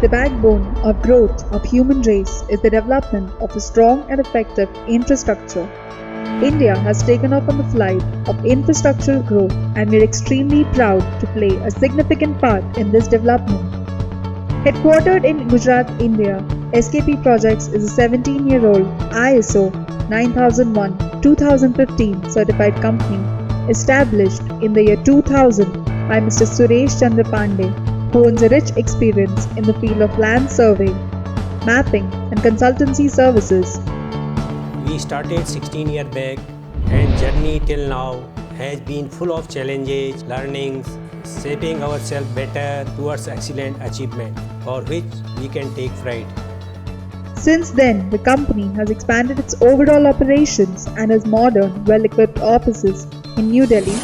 The backbone of growth of human race is the development of a strong and effective infrastructure. India has taken off on the flight of infrastructural growth and we are extremely proud to play a significant part in this development. Headquartered in Gujarat, India, SKP Projects is a 17-year-old ISO 9001-2015 certified company established in the year 2000 by Mr. Suresh Chandra Pandey, who owns a rich experience in the field of land survey, mapping and consultancy services. We started 16 years back and journey till now has been full of challenges, learnings, shaping ourselves better towards excellent achievement for which we can take pride. Since then, the company has expanded its overall operations and has modern, well-equipped offices in New Delhi,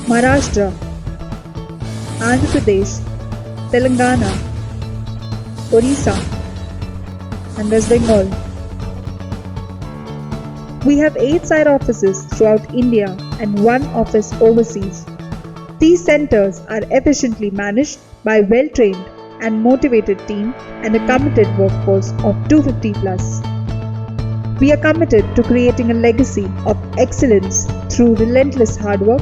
Maharashtra, Andhra Pradesh, Telangana, Orissa, and West Bengal. We have 8 site offices throughout India and 1 office overseas. These centers are efficiently managed by a well-trained and motivated team and a committed workforce of 250 plus. We are committed to creating a legacy of excellence through relentless hard work,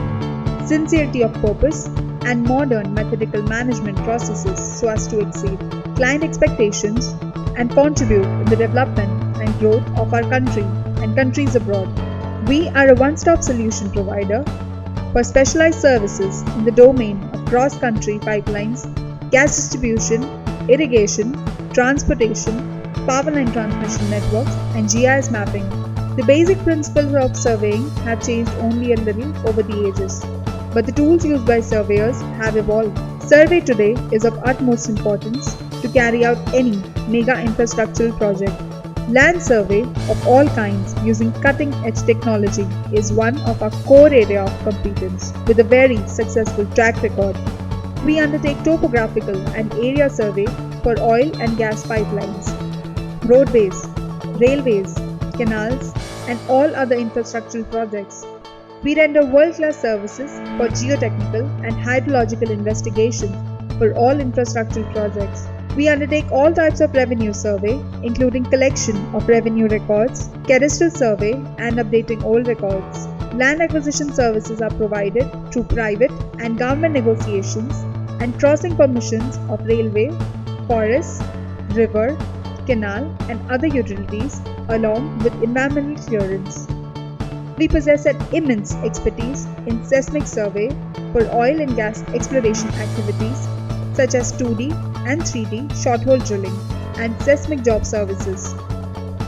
sincerity of purpose, and modern methodical management processes so as to exceed client expectations and contribute in the development and growth of our country and countries abroad. We are a one-stop solution provider for specialized services in the domain of cross-country pipelines, gas distribution, irrigation, transportation, power line transmission networks, and GIS mapping. The basic principles of surveying have changed only a little over the ages, but the tools used by surveyors have evolved. Survey today is of utmost importance to carry out any mega infrastructural project. Land survey of all kinds using cutting-edge technology is one of our core area of competence with a very successful track record. We undertake topographical and area survey for oil and gas pipelines, roadways, railways, canals, and all other infrastructural projects. We render world-class services for geotechnical and hydrological investigations for all infrastructural projects. We undertake all types of revenue survey, including collection of revenue records, cadastral survey, and updating old records. Land acquisition services are provided through private and government negotiations and crossing permissions of railway, forest, river, canal, and other utilities, along with environmental clearance. We possess an immense expertise in seismic survey for oil and gas exploration activities such as 2D and 3D short hole drilling and seismic job services.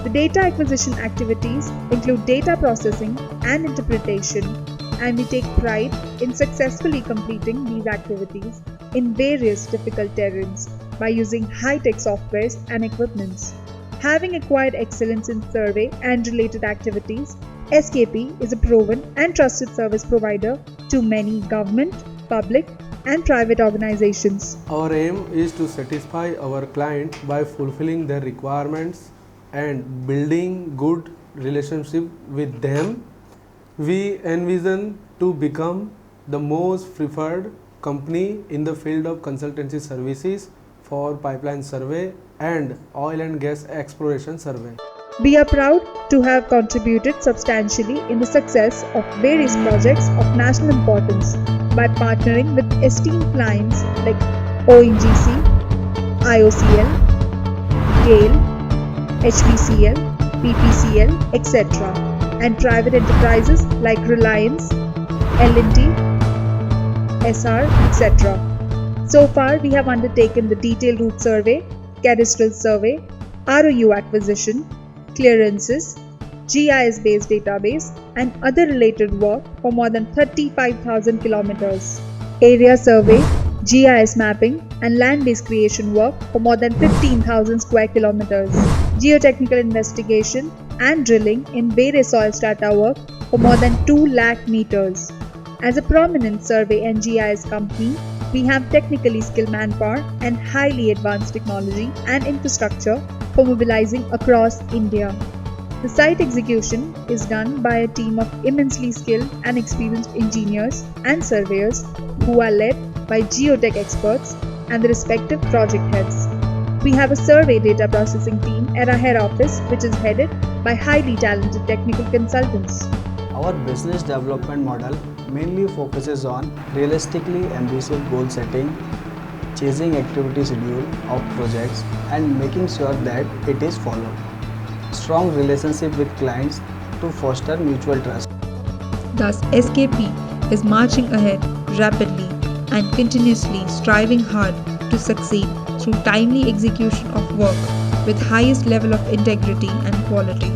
The data acquisition activities include data processing and interpretation, and we take pride in successfully completing these activities in various difficult terrains by using high-tech softwares and equipments. Having acquired excellence in survey and related activities, SKP is a proven and trusted service provider to many government, public, and private organizations. Our aim is to satisfy our client by fulfilling their requirements and building good relationship with them. We envision to become the most preferred company in the field of consultancy services for pipeline survey and oil and gas exploration survey. We are proud to have contributed substantially in the success of various projects of national importance by partnering with esteemed clients like ONGC, IOCL, GAIL, HPCL, PPCL, etc. and private enterprises like Reliance, L&T, SR, etc. So far, we have undertaken the detailed route survey, cadastral survey, ROU acquisition, clearances, GIS-based database, and other related work for more than 35,000 kilometers. Area survey, GIS mapping, and land-based creation work for more than 15,000 square kilometers. Geotechnical investigation and drilling in various soil strata work for more than 2 lakh meters. As a prominent survey and GIS company, we have technically skilled manpower and highly advanced technology and infrastructure for mobilizing across India. The site execution is done by a team of immensely skilled and experienced engineers and surveyors who are led by geotech experts and the respective project heads. We have a survey data processing team at our head office, which is headed by highly talented technical consultants. Our business development model mainly focuses on realistically ambitious goal setting, chasing activity schedule of projects and making sure that it is followed. Strong relationship with clients to foster mutual trust. Thus, SKP is marching ahead rapidly and continuously striving hard to succeed through timely execution of work with highest level of integrity and quality.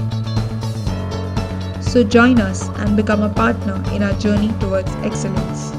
So join us and become a partner in our journey towards excellence.